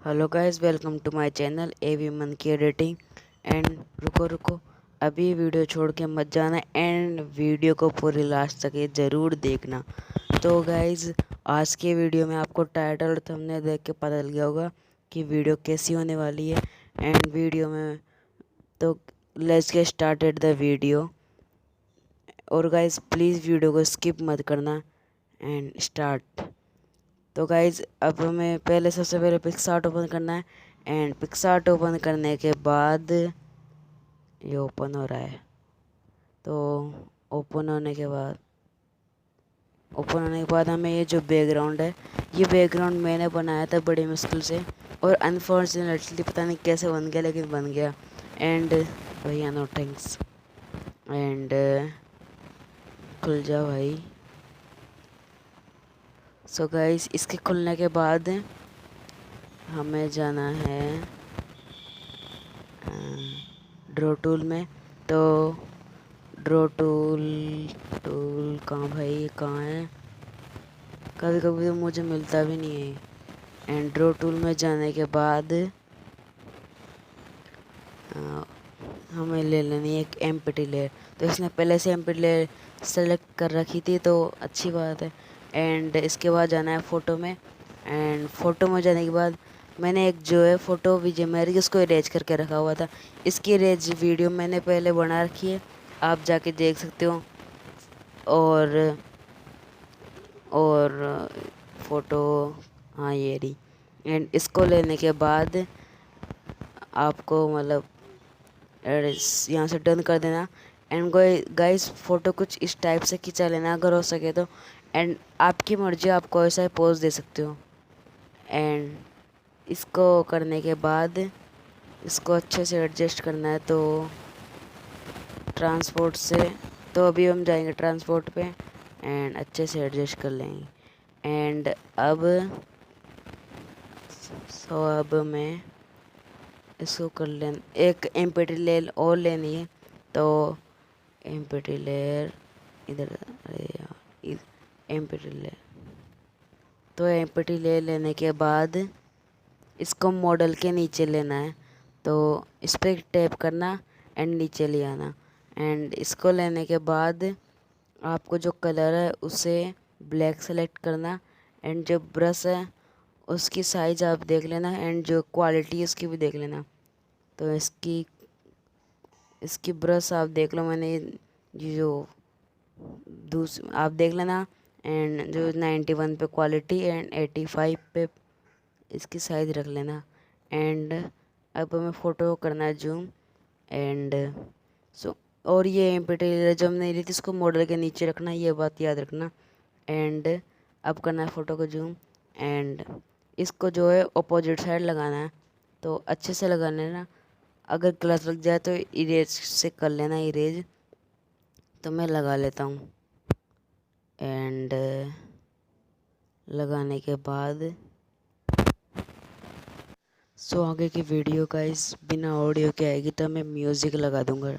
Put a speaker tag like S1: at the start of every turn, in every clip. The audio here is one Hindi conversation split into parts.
S1: Hello guys, welcome to my channel एवी मन की एडिटिंग। एंड रुको अभी वीडियो छोड़ के मत जाना एंड वीडियो को पूरी लास्ट तक ज़रूर देखना। तो गाइस, आज के वीडियो में आपको टाइटल और थंबनेल देख के पता लग गया होगा कि वीडियो कैसी होने वाली है। एंड वीडियो में तो let's get started the video. और गाइस प्लीज़ वीडियो को स्किप मत करना एंड स्टार्ट। तो गाइज अब हमें सबसे पहले पिक्सार्ट ओपन करना है। एंड पिक्सार्ट ओपन करने के बाद ये ओपन हो रहा है। तो ओपन होने के बाद हमें ये जो बैकग्राउंड है, ये बैकग्राउंड मैंने बनाया था बड़ी मुश्किल से, और अनफॉर्चुनेटली पता नहीं कैसे बन गया, लेकिन बन गया। एंड भैया नो थैंक्स। एंड खुल जा भाई। सो गाइस, इसके खुलने के बाद हमें जाना है ड्रॉ टूल में। तो ड्रॉ टूल कहाँ भाई, कहाँ है? कभी कभी तो मुझे मिलता भी नहीं है। एंड ड्रॉ टूल में जाने के बाद हमें ले लेनी है एक एम्प्टी लेयर। तो इसने पहले से एम्प्टी लेयर सेलेक्ट कर रखी थी, तो अच्छी बात है। एंड इसके बाद जाना है फ़ोटो में। एंड फ़ोटो में जाने के बाद मैंने एक जो है फ़ोटो विजय मेरी उसको इरेज करके रखा हुआ था। इसकी इरेज वीडियो मैंने पहले बना रखी है, आप जाके देख सकते हो। और फ़ोटो, हाँ ये रही। एंड इसको लेने के बाद आपको मतलब यहाँ से डन कर देना। एंड गाइस फ़ोटो कुछ इस टाइप से खिंचा लेना अगर हो सके तो। एंड आपकी मर्जी, आपको ऐसा पोज दे सकते हो। एंड इसको करने के बाद इसको अच्छे से एडजस्ट करना है। तो ट्रांसपोर्ट से, तो अभी हम जाएंगे ट्रांसपोर्ट पे एंड अच्छे से एडजस्ट कर लेंगे। एंड अब मैं इसको कर लें, एक एम्प्टी लेयर और लेनी है। तो एम्प्टी लेयर इधर, अरे यार एम्प्टी लेयर। तो एम्प्टी लेयर लेने के बाद इसको मॉडल के नीचे लेना है। तो इस पर टैप करना एंड नीचे ले आना। एंड इसको लेने के बाद आपको जो कलर है उसे ब्लैक सेलेक्ट करना। एंड जो ब्रश है उसकी साइज़ आप देख लेना, एंड जो क्वालिटी है उसकी भी देख लेना। तो इसकी ब्रश आप देख लो, मैंने ये जो आप देख लेना। एंड जो 91 पे क्वालिटी एंड 85 पे इसकी साइज़ रख लेना। एंड अब हमें फ़ोटो करना है जूम। एंड और ये एम्प्टी जो हमने ली थी इसको मॉडल के नीचे रखना, ये बात याद रखना। एंड अब करना है फ़ोटो को जूम। एंड इसको जो है अपोजिट साइड लगाना है, तो अच्छे से लगा लेना। अगर ग्लास लग जाए तो इरेज से कर लेना इरेज। तो मैं लगा लेता हूँ। एंड लगाने के बाद आगे की वीडियो का इस बिना ऑडियो के आएगी, तो मैं म्यूज़िक लगा दूँगा।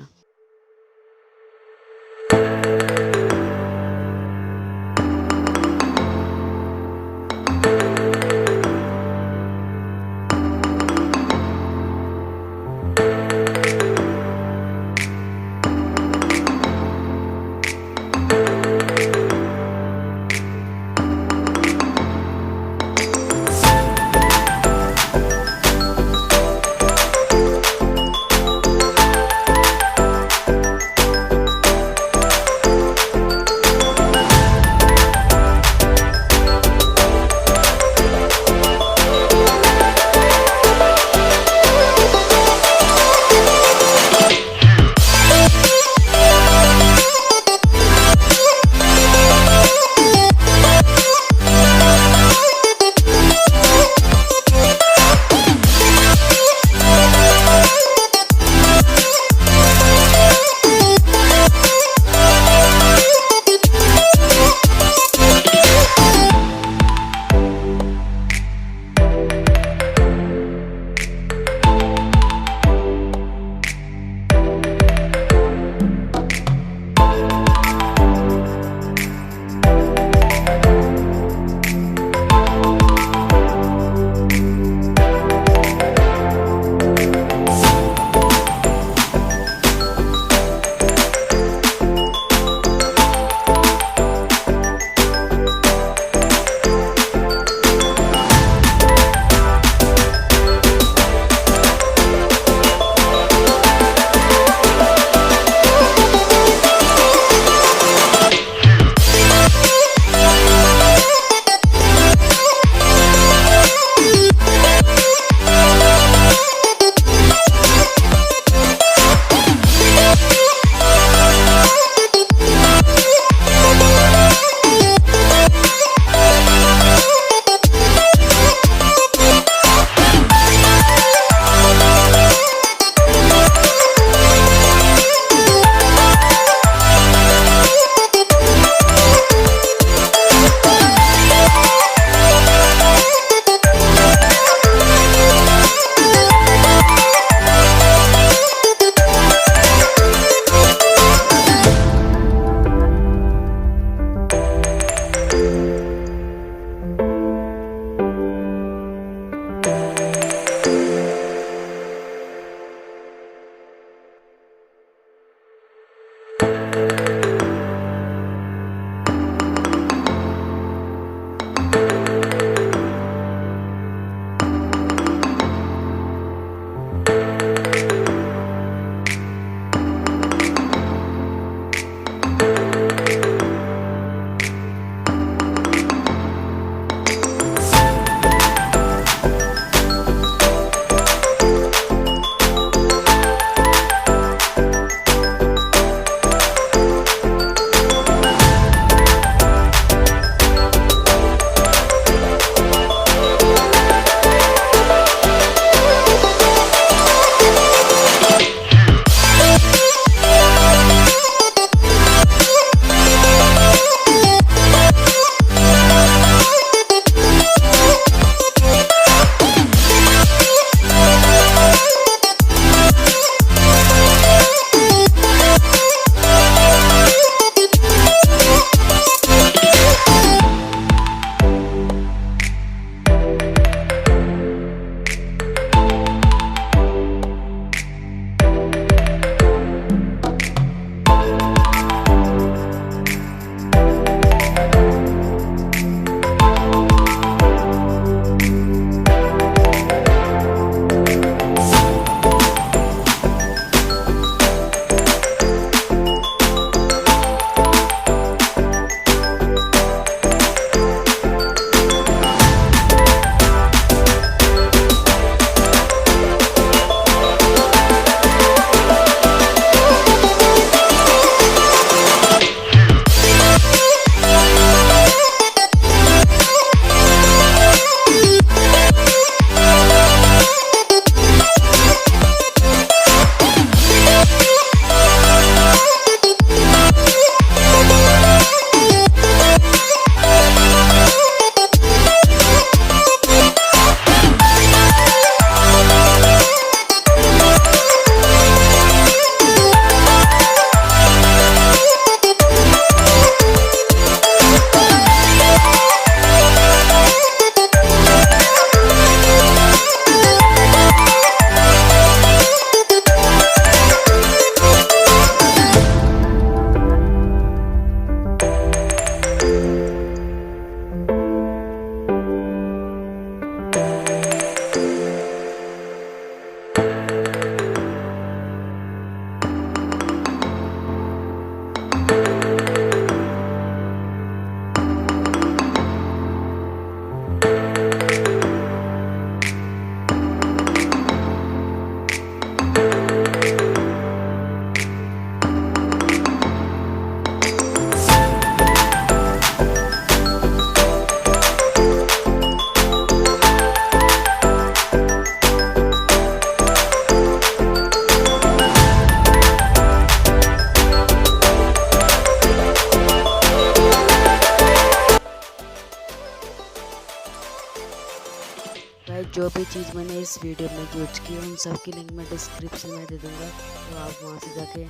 S1: भी चीज़ मैंने इस वीडियो में यूज की है उन सब की लिंक मैं डिस्क्रिप्शन में दे दूँगा, तो आप वहाँ से जाके